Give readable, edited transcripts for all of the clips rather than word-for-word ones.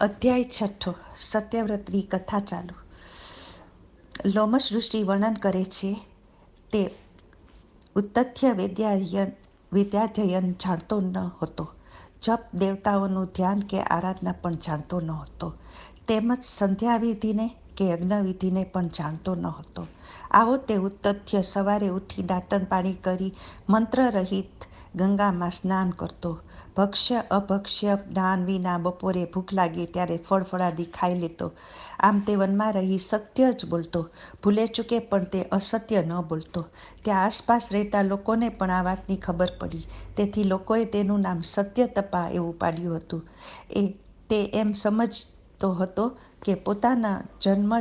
અધ્યાય છઠ્ઠો. સત્યવ્રતની કથા ચાલુ. લોમશ ઋષિ વર્ણન કરે છે તે ઉત્તથ્ય વિદ્યાધ્યયન જાણતો ન હતો, જપ દેવતાઓનું ધ્યાન કે આરાધના પણ જાણતો ન હતો, તેમજ સંધ્યાવિધિને કે યજ્ઞવિધિને પણ જાણતો ન હતો. આવો તે ઉત્તથ્ય સવારે ઉઠી દાંતણ પાણી કરી મંત્ર રહિત ગંગામાં સ્નાન કરતો. ભક્ષ્ય અભક્ષ્ય જ્ઞાન વિના બપોરે ભૂખ લાગે ત્યારે ફળફળાદી ખાઈ લેતો. આમ તે વનમાં રહી સત્ય જ બોલતો, ભૂલે ચૂકે પણ તે અસત્ય ન બોલતો. ત્યાં આસપાસ રહેતા લોકોને પણ આ વાતની ખબર પડી, તેથી લોકોએ તેનું નામ સત્યતપા એવું પાડ્યું હતું. તે એમ સમજતો હતો કે પોતાના જન્મ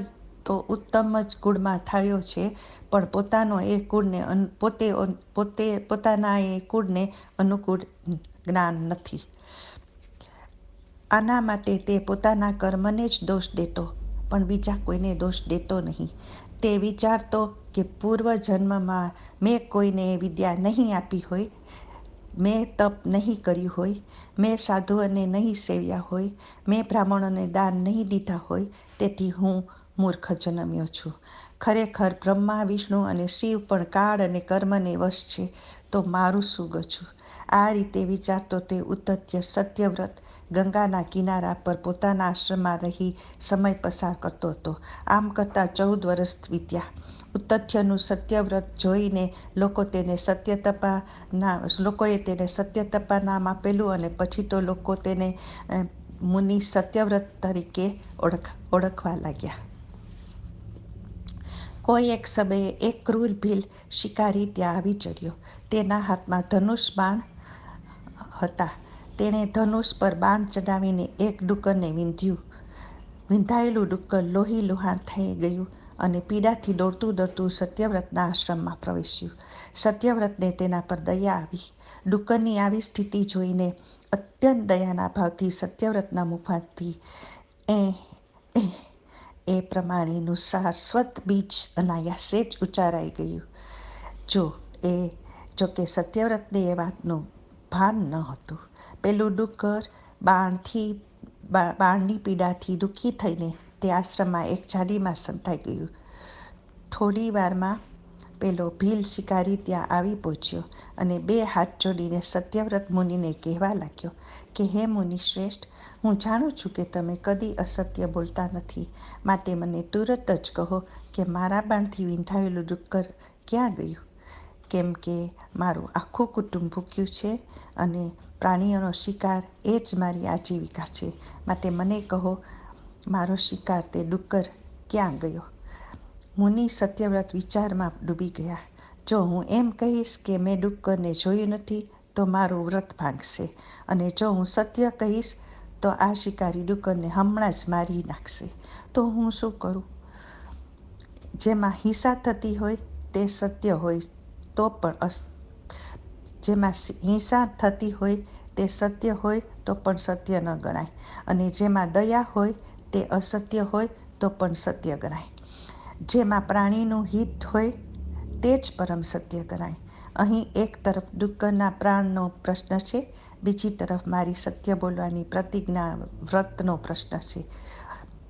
તો ઉત્તમ જ કુળમાં થયો છે, પણ પોતાના એ કુળને અનુકૂળ જ્ઞાન નથી. આના માટે તે પોતાના કર્મને જ દોષ દેતો, પણ બીજા કોઈને દોષ દેતો નહીં. તે વિચારતો કે પૂર્વ જન્મમાં મેં કોઈને વિદ્યા નહીં આપી હોય, મેં તપ નહીં કર્યું હોય, મેં સાધુઓને નહીં સેવ્યા હોય, મેં બ્રાહ્મણોને દાન નહીં દીધા હોય, તેથી હું મૂર્ખ જન્મ્યો છું. ખરેખર બ્રહ્મા વિષ્ણુ અને શિવ પણ કાળ અને કર્મને વશ છે, તો મારું શું ગજું? આ રીતે વિચારતો તે ઉત્તથ્ય સત્યવ્રત ગંગાના કિનારા પર પોતાના આશ્રમમાં રહી સમય પસાર કરતો હતો. આમ કરતાં 14 વર્ષ વીત્યા. ઉત્તથ્યનું સત્યવ્રત જોઈને લોકોએ તેને સત્યતપા નામ આપેલું, અને પછી તો લોકો તેને મુનિ સત્યવ્રત તરીકે ઓળખવા લાગ્યા. કોઈ એક સમયે એક ક્રૂર ભીલ શિકારી ત્યાં આવી ચડ્યો. તેના હાથમાં ધનુષ બાણ હતા. તેણે ધનુષ પર બાણ ચડાવીને એક ડુક્કરને વીંધ્યું. વીંધાયેલું ડુક્કર લોહી લુહાણ થઈ ગયું અને પીડાથી દોડતું દોડતું સત્યવ્રતના આશ્રમમાં પ્રવેશ્યું. સત્યવ્રતને તેના પર દયા આવી. ડુક્કરની આવી સ્થિતિ જોઈને અત્યંત દયાના ભાવથી સત્યવ્રતના મુખમાંથી એ પ્રમાણેનું શાશ્વત બીજ અનાયાસે જ ઉચ્ચારાઈ ગયું. જો કે સત્યવ્રતને એ વાતનું ભાન ન હતું. પેલું ડુક્કર બાણની પીડાથી દુઃખી થઈને તે આશ્રમમાં એક ઝાડીમાં સંતાઈ ગયું. થોડી વારમાં પેલો ભીલ શિકારી ત્યાં આવી પહોંચ્યો અને 2 હાથ જોડીને સત્યવ્રત મુનિને કહેવા લાગ્યો કે હે મુનિ શ્રેષ્ઠ, હું જાણું છું કે તમે કદી અસત્ય બોલતા નથી, માટે મને તુરત જ કહો કે મારા બાણથી વીંધાયેલું ડુક્કર ક્યાં ગયું? કેમ કે મારું આખું કુટુંબ ભૂખ્યું છે અને પ્રાણીઓનો શિકાર એ જ મારી આજીવિકા છે, માટે મને કહો મારો શિકાર તે ડુક્કર ક્યાં ગયો? મુનિ સત્યવ્રત વિચારમાં ડૂબી ગયા. જો હું એમ કહીશ કે મેં ડુક્કરને જોયું નથી તો મારું વ્રત ભાંગશે, અને જો હું સત્ય કહીશ તો આ શિકારી ડુક્કરને હમણાં જ મારી નાખશે. તો હું શું કરું? જેમાં હિંસા થતી હોય તે સત્ય હોય તો પણ જેમાં હિંસા થતી હોય તે સત્ય હોય તો પણ સત્ય ન ગણાય, અને જેમાં દયા હોય તે અસત્ય હોય તો પણ સત્ય ગણાય. જેમાં પ્રાણીનું હિત હોય તે જ પરમ સત્ય ગણાય. અહીં એક તરફ ડુક્કરના પ્રાણનો પ્રશ્ન છે, બીજી તરફ મારી સત્ય બોલવાની પ્રતિજ્ઞા વ્રતનો પ્રશ્ન છે.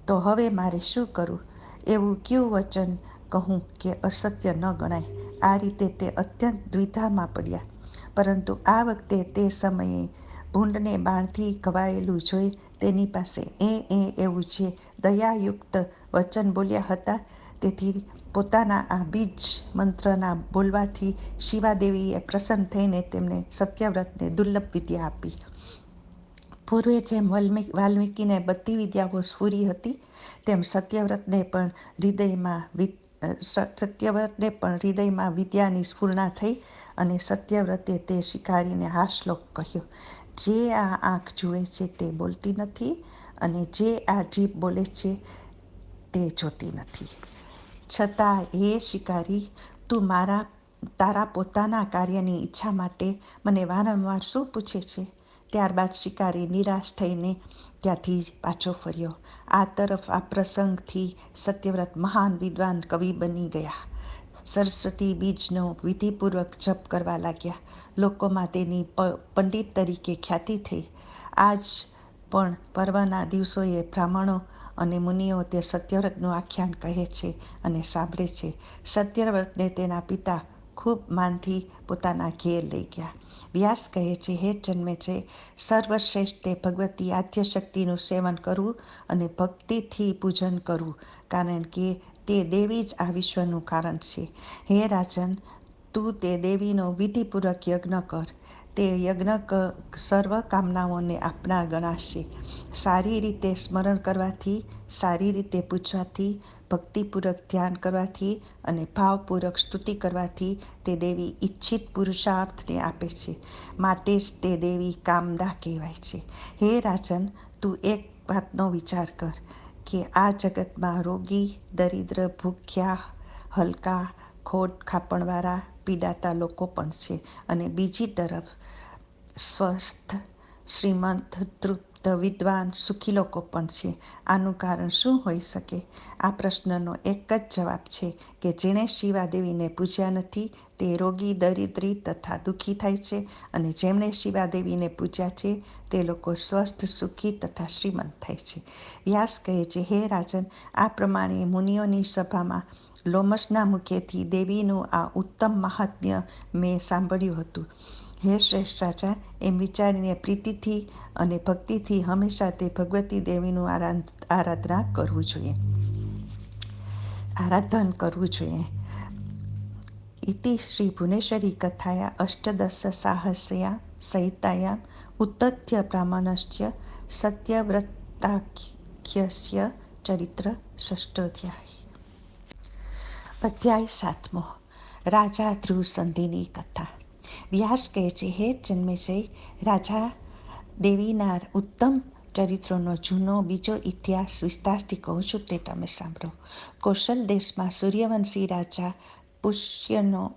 તો હવે મારે શું કરવું? એવું કયું વચન કહું કે અસત્ય ન ગણાય? આ રીતે તે અત્યંત દ્વિધામાં પડ્યા. પરંતુ આ વખતે તે સમયે ભૂંડને બાણથી ઘવાયેલું જોઈ તેની પાસે એવું જે દયાયુક્ત વચન બોલ્યા હતા, તેથી પોતાના આ બીજ મંત્રના બોલવાથી શિવાદેવીએ પ્રસન્ન થઈને તેમને સત્યવ્રતને દુર્લભ વિદ્યા આપી. પૂર્વે જેમ વાલ્મીકીને બધી વિદ્યાઓ સ્ફુરી હતી, તેમ સત્યવ્રતને પણ હૃદયમાં વિદ્યાની સ્ફુરણા થઈ, અને સત્યવ્રતે તે શિકારીને આ શ્લોક કહ્યો: જે આ આંખ જુએ છે તે બોલતી નથી, અને જે આ જીભ બોલે છે તે જોતી નથી. છતાં હે શિકારી, તું તારા પોતાના કાર્યની ઈચ્છા માટે મને વારંવાર શું પૂછે છે? ત્યારબાદ શિકારી નિરાશ થઈને ત્યાંથી પાછો ફર્યો. આ તરફ આ પ્રસંગથી સત્યવ્રત મહાન વિદ્વાન કવિ બની ગયા. સરસ્વતી બીજનો વિધિપૂર્વક જપ કરવા લાગ્યા. લોકોમાં તેની પંડિત તરીકે ખ્યાતિ થઈ. આજ પણ પર્વના દિવસોએ બ્રાહ્મણો અને મુનિઓ તે સત્યવ્રતનું આખ્યાન કહે છે અને સાંભળે છે. સત્યવ્રતને તેના પિતા ખૂબ માનથી પોતાના ઘેર લઈ ગયા. વ્યાસ કહે છે, હે જન્મેજય, સર્વશ્રેષ્ઠ તે ભગવતી આદ્યશક્તિનું સેવન કરવું અને ભક્તિથી પૂજન કરવું, કારણ કે તે દેવી જ આ વિશ્વનું કારણ છે. હે રાજન, તું તે દેવીનો વિધિપૂર્વક યજ્ઞ કર. તે યજ્ઞ સર્વ કામનાઓને આપનાર ગણાશે. સારી રીતે સ્મરણ કરવાથી, સારી રીતે પૂજવાથી, ભક્તિપૂર્વક ધ્યાન કરવાથી અને ભાવપૂર્વક સ્તુતિ કરવાથી તે દેવી ઈચ્છિત પુરુષાર્થને આપે છે. માટે જ તે દેવી કામદા કહેવાય છે. હે રાજન, તું એક વાતનો વિચાર કર કે આ જગતમાં રોગી, દરિદ્ર, ભૂખ્યા, હલકા, ખોટ ખાપણવાળા, પીડાતા લોકો પણ છે અને બીજી તરફ સ્વસ્થ, શ્રીમંત, તૃપ્ત, વિદ્વાન, સુખી લોકો પણ છે. આનું કારણ શું હોઈ શકે? આ પ્રશ્નનો એક જ જવાબ છે કે જેણે શિવાદેવીને પૂજ્યા નથી તે રોગી, દરિદ્રી તથા દુઃખી થાય છે, અને જેમણે શિવાદેવીને પૂજ્યા છે તે લોકો સ્વસ્થ, સુખી તથા શ્રીમંત થાય છે. વ્યાસ કહે છે, હે રાજન, આ પ્રમાણે મુનિઓની સભામાં લોમશના મુખેથી દેવીનું આ ઉત્તમ મહાત્મ્ય મેં સાંભળ્યું હતું. હે શ્રેષ્ઠ રાજા, એમ વિચારીને પ્રીતિથી અને ભક્તિથી હંમેશા તે ભગવતી દેવીનું આરાધન કરવું જોઈએ. ઇતિ શ્રી ભુવનેશ્વરી કથાયા અષ્ટદશ સાહસ્યા સંહિતાયામ ઉત્તથ્ય બ્રાહ્મણસ્ય સત્યવ્રતાખ્યસ્ય ચરિત્ર ષષ્ઠોધ્યાય. અધ્યાય 7. રાજા ધ્રુવ સંધિની કથા. વ્યાસ કહે છે, હે જન્મેજય, રાજા દેવીના ઉત્તમ ચરિત્રોનો જૂનો બીજો ઇતિહાસ વિસ્તારથી કહું છું, તે તમે સાંભળો. કૌશલ દેશમાં સૂર્યવંશી રાજા પુષ્યનો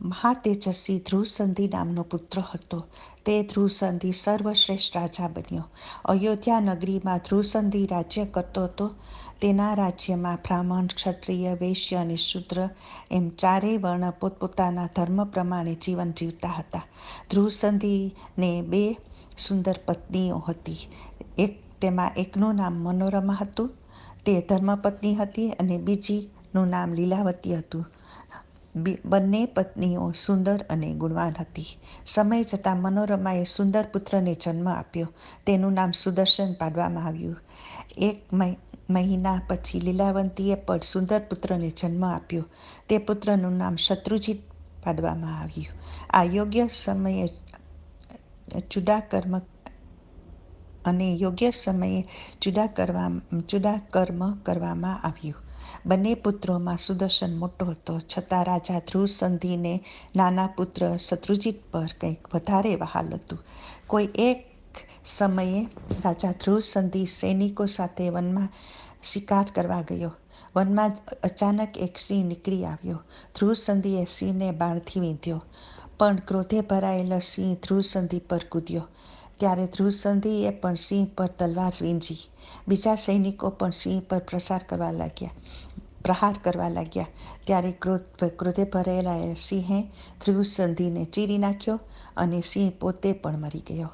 મહાતેજસ્વી ધ્રુવસંધિ નામનો પુત્ર હતો. તે ધ્રુવસંધિ સર્વશ્રેષ્ઠ રાજા બન્યો. અયોધ્યા નગરીમાં ધ્રુવસંધિ રાજ્ય કરતો હતો. તેના રાજ્યમાં બ્રાહ્મણ, ક્ષત્રિય, વૈશ્ય અને શૂદ્ર એમ ચારેય વર્ણ પોતપોતાના ધર્મ પ્રમાણે જીવન જીવતા હતા. ધ્રુવસંધિને 2 સુંદર પત્નીઓ હતી. તેમાં એકનું નામ મનોરમા હતું, તે ધર્મપત્ની હતી, અને બીજીનું નામ લીલાવતી હતું. બંને પત્નીઓ સુંદર અને ગુણવાન હતી. સમય જતાં મનોરમાએ સુંદર પુત્રને જન્મ આપ્યો. તેનું નામ સુદર્શન પાડવામાં આવ્યું. 1 મહિના પછી લીલાવતીએ પણ સુંદર પુત્રને જન્મ આપ્યો. તે પુત્રનું નામ શત્રુજીત પાડવામાં આવ્યું. આ યોગ્ય સમયે ચૂડાકર્મ કરવામાં આવ્યું. બંને પુત્રોમાં સુદર્શન મોટો હતો, છતાં રાજા ધ્રુવસંધિને નાના પુત્ર શત્રુજીત પર કંઈક વધારે વહાલ હતું. કોઈ એક સમયે રાજા ધ્રુવસંધિ સૈનિકો સાથે વનમાં શિકાર કરવા ગયો. વનમાં અચાનક એક સિંહ નીકળી આવ્યો. ધ્રુવસંધિએ સિંહને બાણથી વીંધ્યો, પણ ક્રોધે ભરાયેલો સિંહ ધ્રુવસંધિ પર કૂદ્યો. ત્યારે ધ્રુવસંધિએ પણ સિંહ પર તલવાર વીંજી. બીજા સૈનિકો પણ સિંહ પર પ્રહાર કરવા લાગ્યા. ત્યારે ક્રોધે ભરાયેલા સિંહે ધ્રુવસંધિને ચીરી નાખ્યો અને સિંહ પોતે પણ મરી ગયો.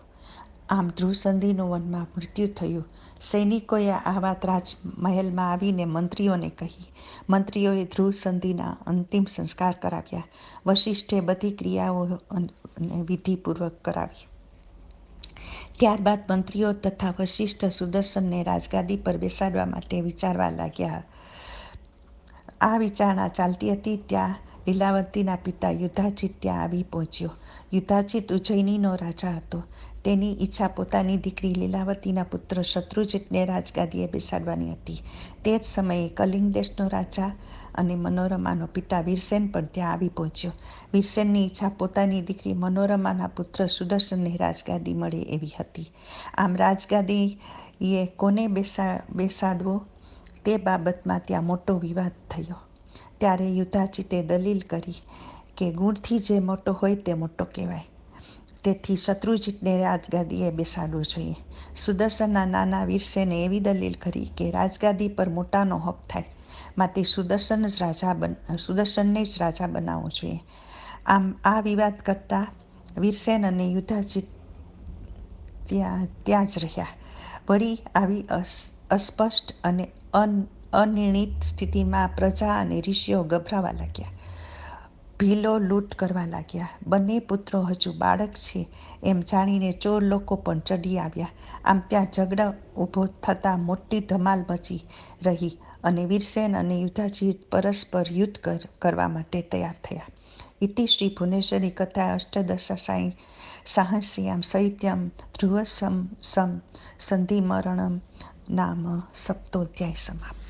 આમ ધ્રુવસંધિનું વનમાં મૃત્યુ થયું. સૈનિકોએ આ વાત રાજમહેલમાં આવીને મંત્રીઓને કહી. મંત્રીઓએ ધ્રુવસંધિના અંતિમ સંસ્કાર કરાવ્યા. વશિષ્ઠે બધી ક્રિયાઓ વિધિપૂર્વક કરાવી. ત્યારબાદ મંત્રીઓ તથા વશિષ્ઠ સુદર્શનને રાજગાદી પર બેસાડવા માટે વિચારવા લાગ્યા. આ વિચારણા ચાલતી હતી ત્યાં લીલાવતીના પિતા યુધાજીત ત્યાં આવી પહોંચ્યો. યુધાજીત ઉજ્જૈનીનો રાજા હતો. તેની ઈચ્છા પોતાની દીકરી લીલાવતીના પુત્ર શત્રુજીતને રાજગાદીએ બેસાડવાની હતી. તે જ સમયે કલિંગ દેશનો રાજા અને મનોરમાનો પિતા વીરસેન પણ ત્યાં આવી પહોંચ્યો. વીરસેનની ઈચ્છા પોતાની દીકરી મનોરમાના પુત્ર સુદર્શનને રાજગાદી મળે એવી હતી. આમ રાજગાદીએ કોને બેસાડવો તે બાબતમાં ત્યાં મોટો વિવાદ થયો. ત્યારે યુધાજીતે દલીલ કરી કે ગુણથી જે મોટો હોય તે મોટો કહેવાય, તેથી શત્રુજીતને રાજગાદીએ બેસાડવો જોઈએ. સુદર્શનના નાના વીરસેને એવી દલીલ કરી કે રાજગાદી પર મોટાનો હક થાય, માટે સુદર્શનને જ રાજા બનાવવો જોઈએ. આમ આ વિવાદ કરતા વીરસેન અને યુધાજીત ત્યાં જ રહ્યા. વળી આવી અસ્પષ્ટ અને અનિર્ણિત સ્થિતિમાં પ્રજા અને ઋષિઓ ગભરાવા લાગ્યા. ભીલો લૂંટ કરવા લાગ્યા. બંને પુત્રો હજુ બાળક છે એમ જાણીને ચોર લોકો પણ ચડી આવ્યા. આમ ત્યાં ઝઘડા ઊભો થતાં મોટી ધમાલ મચી રહી અને વીરસેન અને યુધાજી પરસ્પર યુદ્ધ કરવા માટે તૈયાર થયા. ઇતિ શ્રી ભુવનેશ્વરી કથા અષ્ટદશ સાહસ્યામ સહિત્યમ ધ્રુવ સંધિમરણમ નામ સપ્તોધ્યાય સમાપ્ત.